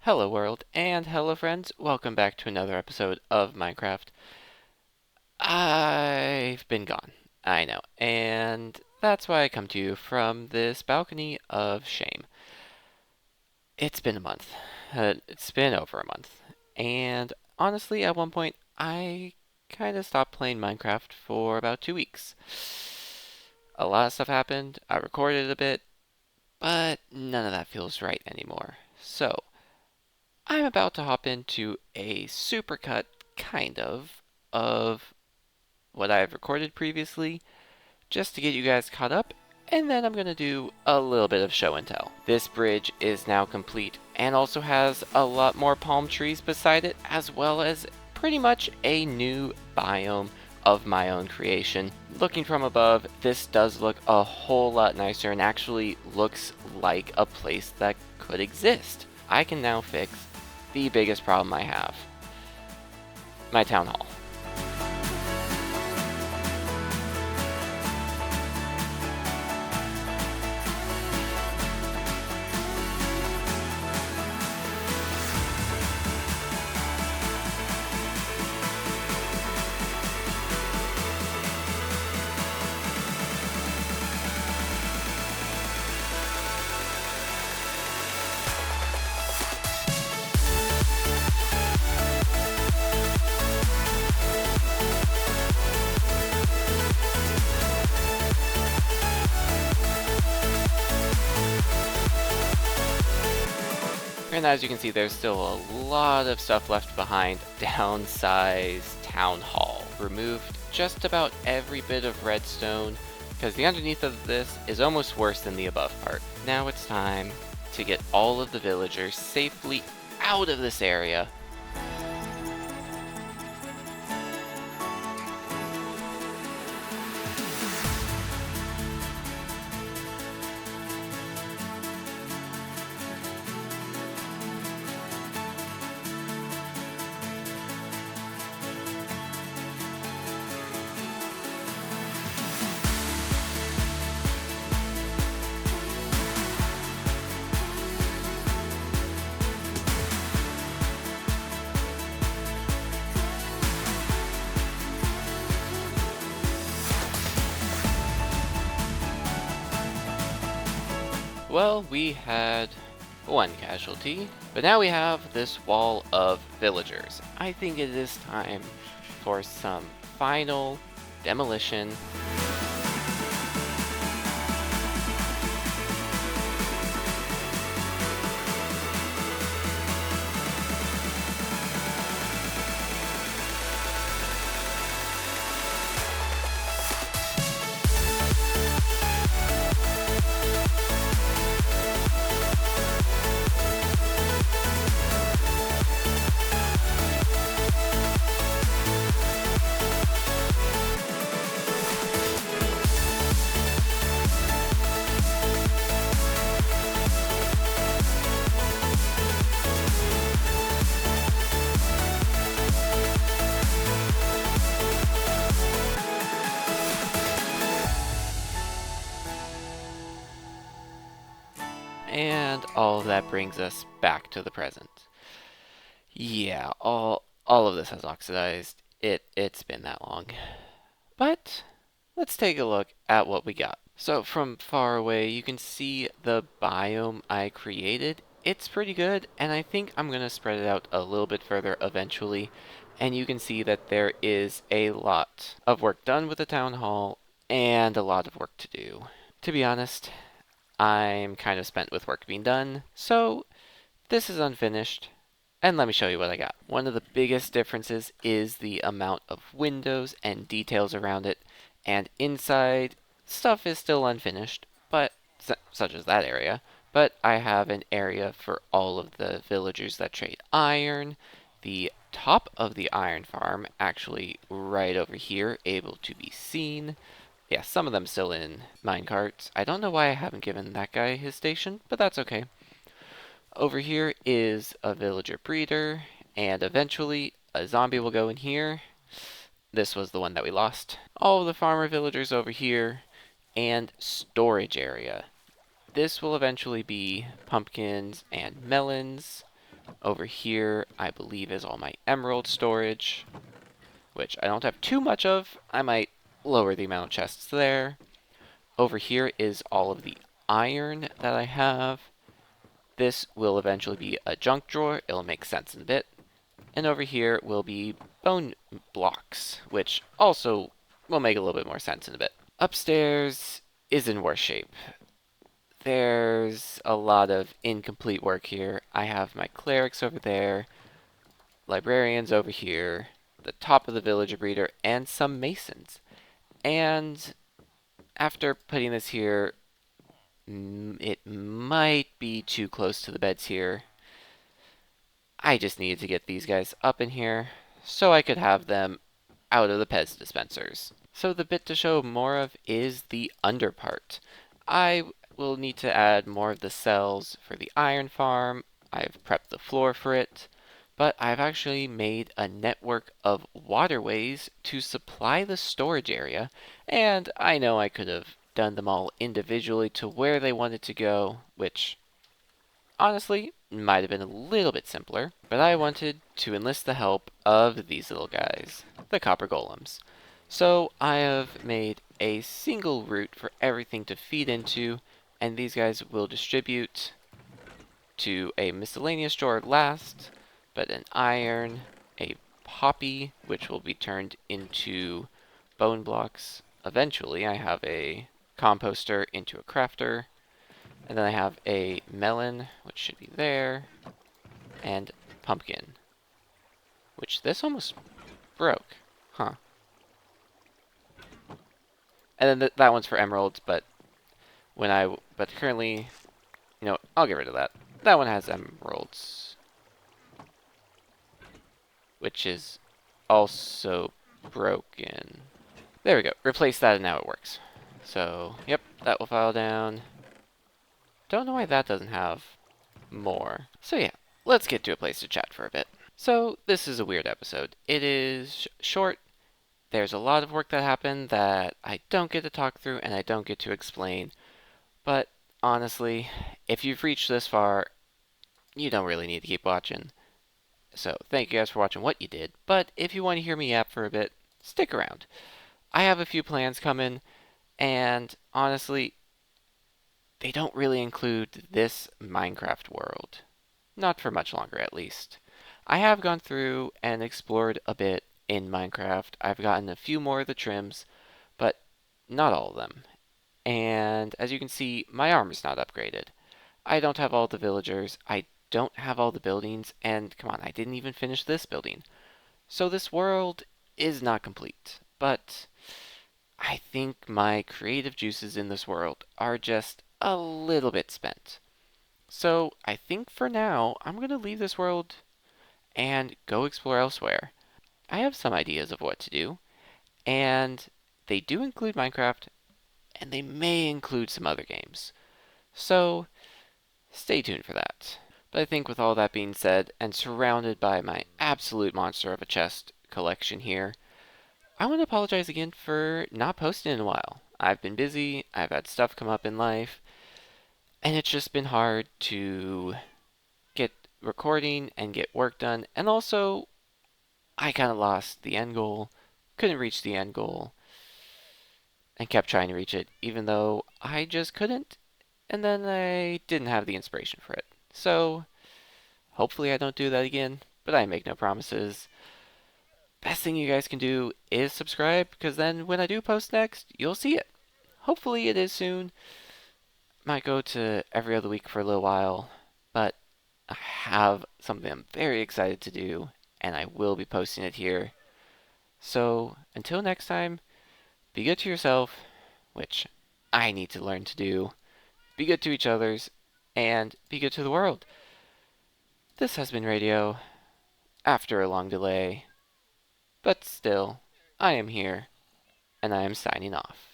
Hello world, and hello friends, welcome back to another episode of Minecraft. I've been gone, I know, and that's why I come to you from this balcony of shame. It's been a month. It's been over a month. And honestly, at one point, I kind of stopped playing Minecraft for about 2 weeks. A lot of stuff happened, I recorded a bit, but none of that feels right anymore. So, I'm about to hop into a supercut, of what I've recorded previously, just to get you guys caught up, and then I'm going to do a little bit of show and tell. This bridge is now complete, and also has a lot more palm trees beside it, as well as pretty much a new biome of my own creation. Looking from above, this does look a whole lot nicer, and actually looks like a place that could exist. I can now fix the biggest problem I have. My town hall. And as you can see, there's still a lot of stuff left behind. Downsized town hall. Removed just about every bit of redstone, because the underneath of this is almost worse than the above part. Now it's time to get all of the villagers safely out of this area. Well, we had one casualty, but now we have this wall of villagers. I think it is time for some final demolition. And all of that brings us back to the present. Yeah, all of this has oxidized. It's been that long. But let's take a look at what we got. So from far away, you can see the biome I created. It's pretty good, and I think I'm going to spread it out a little bit further eventually. And you can see that there is a lot of work done with the town hall and a lot of work to do. To be honest, I'm kind of spent with work being done, so this is unfinished. And let me show you what I got. One of the biggest differences is the amount of windows and details around it, and inside, stuff is still unfinished, but such as that area. But I have an area for all of the villagers that trade iron. The top of the iron farm, actually right over here, able to be seen. Yeah, some of them still in minecarts. I don't know why I haven't given that guy his station, but that's okay. Over here is a villager breeder, and eventually a zombie will go in here. This was the one that we lost. All the farmer villagers over here, and storage area. This will eventually be pumpkins and melons, Over here, I believe, is all my emerald storage, which I don't have too much of. I might lower the amount of chests there. Over here is all of the iron that I have. This will eventually be a junk drawer. It'll make sense in a bit. And over here will be bone blocks, which also will make a little bit more sense in a bit. Upstairs is in worse shape. There's a lot of incomplete work here. I have my clerics over there, librarians over here, the top of the villager breeder, and some masons. And after putting this here, it might be too close to the beds here. I just needed to get these guys up in here so I could have them out of the Pez dispensers. So the bit to show more of is the under part. I will need to add more of the cells for the iron farm. I've prepped the floor for it, but I've actually made a network of waterways to supply the storage area, and I know I could have done them all individually to where they wanted to go, which honestly might have been a little bit simpler, but I wanted to enlist the help of these little guys, the copper golems. So I have made a single route for everything to feed into, and these guys will distribute to a miscellaneous drawer last, but an iron, a poppy, which will be turned into bone blocks. Eventually, I have a composter into a crafter, and then I have a melon, which should be there, and pumpkin, which this almost broke, huh? And then that one's for emeralds, but currently, I'll get rid of that. That one has emeralds, which is also broken. There we go. Replace that and now it works. So, yep, that will file down. Don't know why that doesn't have more. So yeah, let's get to a place to chat for a bit. So, this is a weird episode. It is short. There's a lot of work that happened that I don't get to talk through and I don't get to explain. But honestly, if you've reached this far, you don't really need to keep watching. So, thank you guys for watching what you did. But if you want to hear me yap for a bit, stick around. I have a few plans coming, and honestly, they don't really include this Minecraft world. Not for much longer, at least. I have gone through and explored a bit in Minecraft. I've gotten a few more of the trims, but not all of them. And as you can see, my armor's not upgraded. I don't have all the villagers, I don't have all the buildings, and come on, I didn't even finish this building. So this world is not complete, but I think my creative juices in this world are just a little bit spent. So I think for now, I'm going to leave this world and go explore elsewhere. I have some ideas of what to do, and they do include Minecraft, and they may include some other games. So stay tuned for that. But I think with all that being said, and surrounded by my absolute monster of a chest collection here, I want to apologize again for not posting in a while. I've been busy, I've had stuff come up in life, and it's just been hard to get recording and get work done. And also, I kind of lost the end goal, couldn't reach the end goal, and kept trying to reach it, even though I just couldn't. And then I didn't have the inspiration for it. So, hopefully I don't do that again, but I make no promises. Best thing you guys can do is subscribe, because then when I do post next, you'll see it. Hopefully it is soon. Might go to every other week for a little while, but I have something I'm very excited to do, and I will be posting it here. So, until next time, be good to yourself, which I need to learn to do. Be good to each other's, and be good to the world. This has been Radio, after a long delay, but still, I am here, and I am signing off.